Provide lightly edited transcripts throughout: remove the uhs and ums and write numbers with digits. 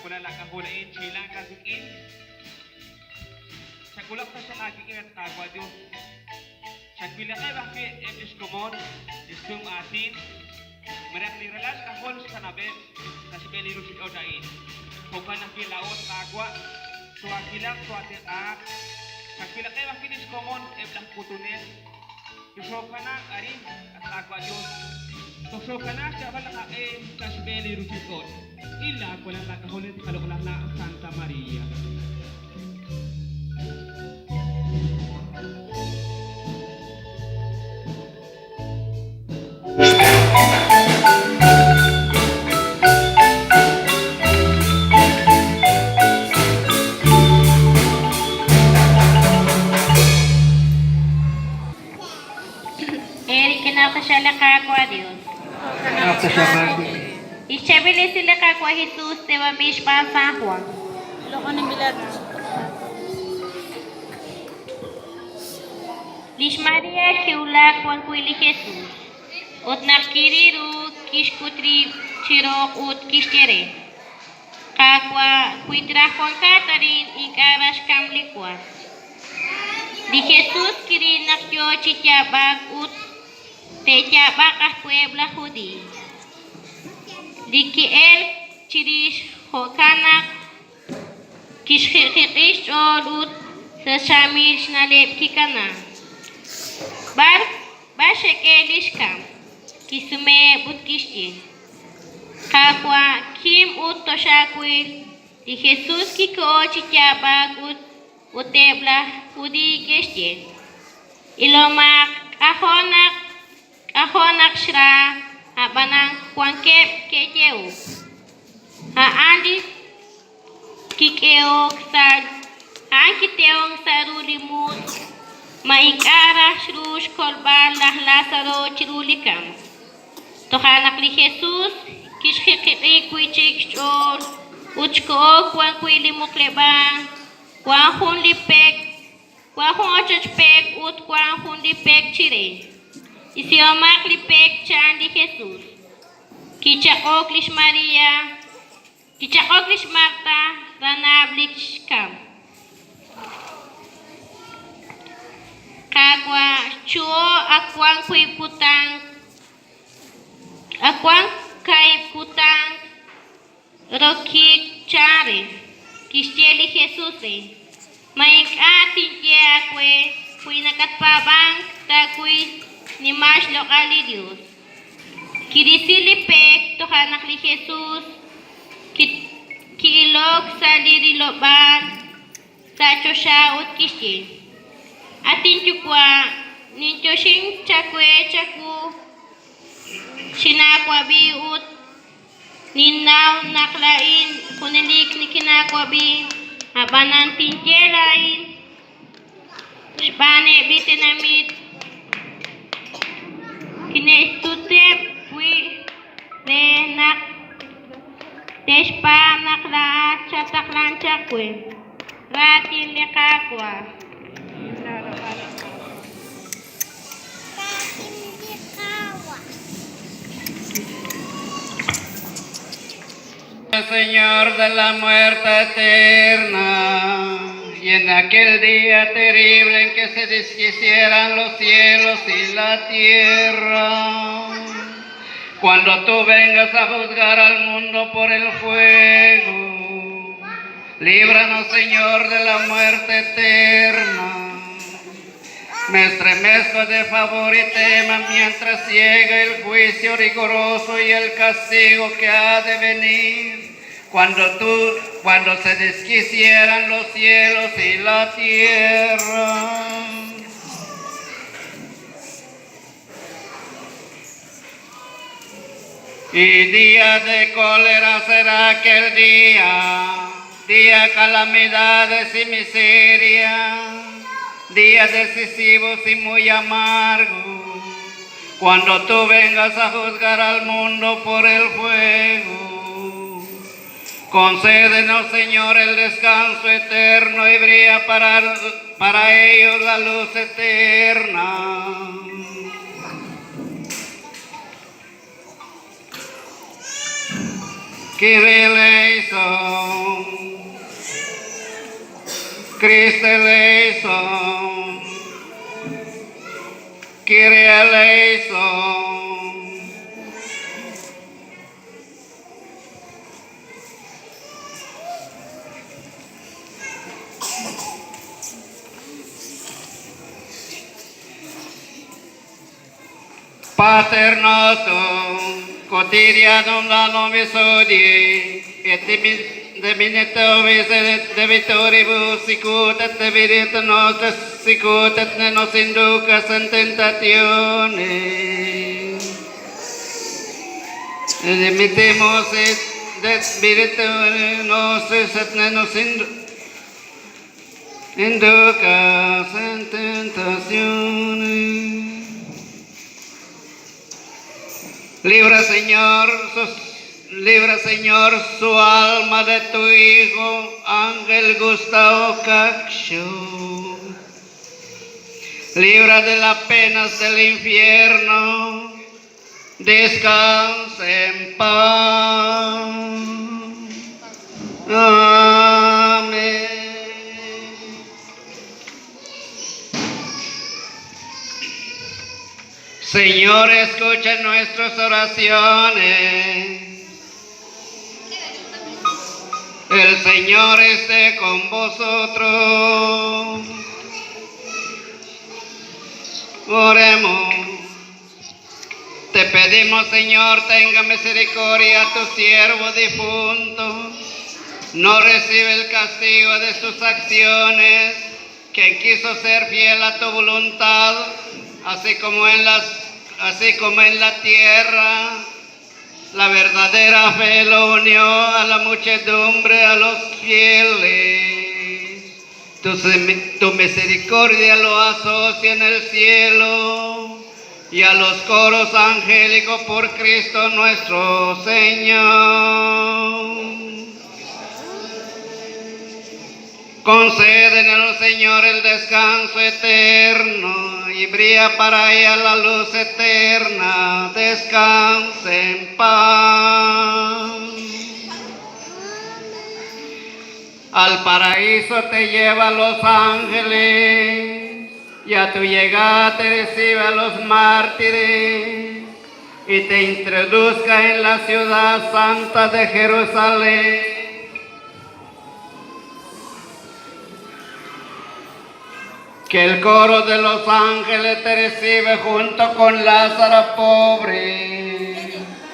pula la kahulain chilang kagikin. Sa kulak sa kagikin at kagwa Diyos. Sa pilakay baki etis kumon, istum atin, merak niralas kahul sa nabe, kasi beliru si odain. Kuka na kilaot kagwa, suwa kilang suwa tiak, sa pilakay baki etis kumon, eblang putunin, yusoka na ari at kagwa Diyos. Tusoka na siya balakain, kasi beliru si od. Ila ko lang nakahulit kaluklang na Santa Maria. Kwa Dios. Ishabili sila kwa Jesus te wa mishpa San Juan. Loko ni Milad. Lish Maria kiula kwan kuili Jesus. Ot nakiriru kishkutri chirok ut kishtere. Kakwa kuitra kwan katarin ikarash kamlikwas. Di Jesus kiri nakyo chityabag ut techabag ah puebla judi. Di kiel chirish hokanak kishkirish olut sa shamish na lep kikana. Bar shekelish kam kisume but kishti. Kakwa kim ut toshakwi di Jesus kiko chityabag ut utebla judi kishti. Ilomak ahonak shra abanang kuangkep kejeu. Andi kikeok sa angkiteong sarulimut maikara shrush kolban lah Lazaro chirulikam. Tohanak li Jesus kishkikiri kuichik chor uchko kuang kuilimuk lebang kuang hun lipek kuang hun ochachpek ut kuang hun lipek chire. Isiomak lipek chan di Jesus. Kichakok lish Maria, kichakok lish Marta, ranab lish kam. Kagwa chuo akwang kui putang, akwang kai putang, rokik chare, kisheli Jesus Maik atin kya kui nakatpabang ta kui ni mas lokali Dios. Kirisilipek tohanak li Jesus kiilog sa liriloban sa chosyaut kishi. Atin chukwa ninchoshing chakwe chaku sinakwabi ut ninaw naklain kunilik ni kinakwabi habanan tinjelain spane bitinamit kinestutep wi renak despa nakla chataklan chakwe ratin lekakwa Señor de la muerte eterna, y en aquel día terrible en que se desquicieran los cielos y la tierra, cuando tú vengas a juzgar al mundo por el fuego, líbranos, Señor, de la muerte eterna. Me estremezco de favor y tema mientras llega el juicio riguroso y el castigo que ha de venir, cuando se desquicieran los cielos y la tierra. Y día de cólera será aquel día calamidades y miseria, días decisivos y muy amargos, cuando tú vengas a juzgar al mundo por el fuego. Concédenos, Señor, el descanso eterno y brilla para ellos la luz eterna. Kyrie eleison, Christe eleison, Kyrie eleison. Pater nostrum, quotidianum da nobis hodie, et dimitte nobis debitoribus, sicut et debitet nostris, sicut et ne nos inducas in tentatione. Dimittimus et debitet nostris, et ne nos inducas in tentatione. Libra, Señor, su alma de tu Hijo, Ángel Gustavo Cacho. Libra de las penas del infierno, descansa en paz. Amén. Señor, escucha nuestras oraciones. El Señor esté con vosotros. Oremos. Te pedimos, Señor, tenga misericordia a tu siervo difunto. No recibe el castigo de sus acciones, quien quiso ser fiel a tu voluntad, así como en la tierra. La verdadera fe lo unió a la muchedumbre, a los fieles. Tu misericordia lo asocia en el cielo y a los coros angélicos por Cristo nuestro Señor. Concédenos, Señor, el descanso eterno y brilla para ella la luz eterna. Descanse en paz. Al paraíso te lleva los ángeles y a tu llegada te recibe a los mártires y te introduzca en la ciudad santa de Jerusalén. Que el coro de los ángeles te recibe junto con Lázaro pobre.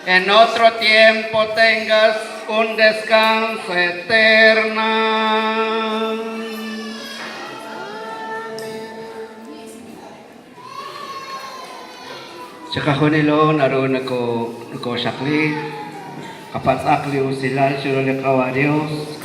En otro tiempo tengas un descanso eterno. Sa kahunilo, naroon ako sakli. Kapat akli usilal, sila kawa Diyos.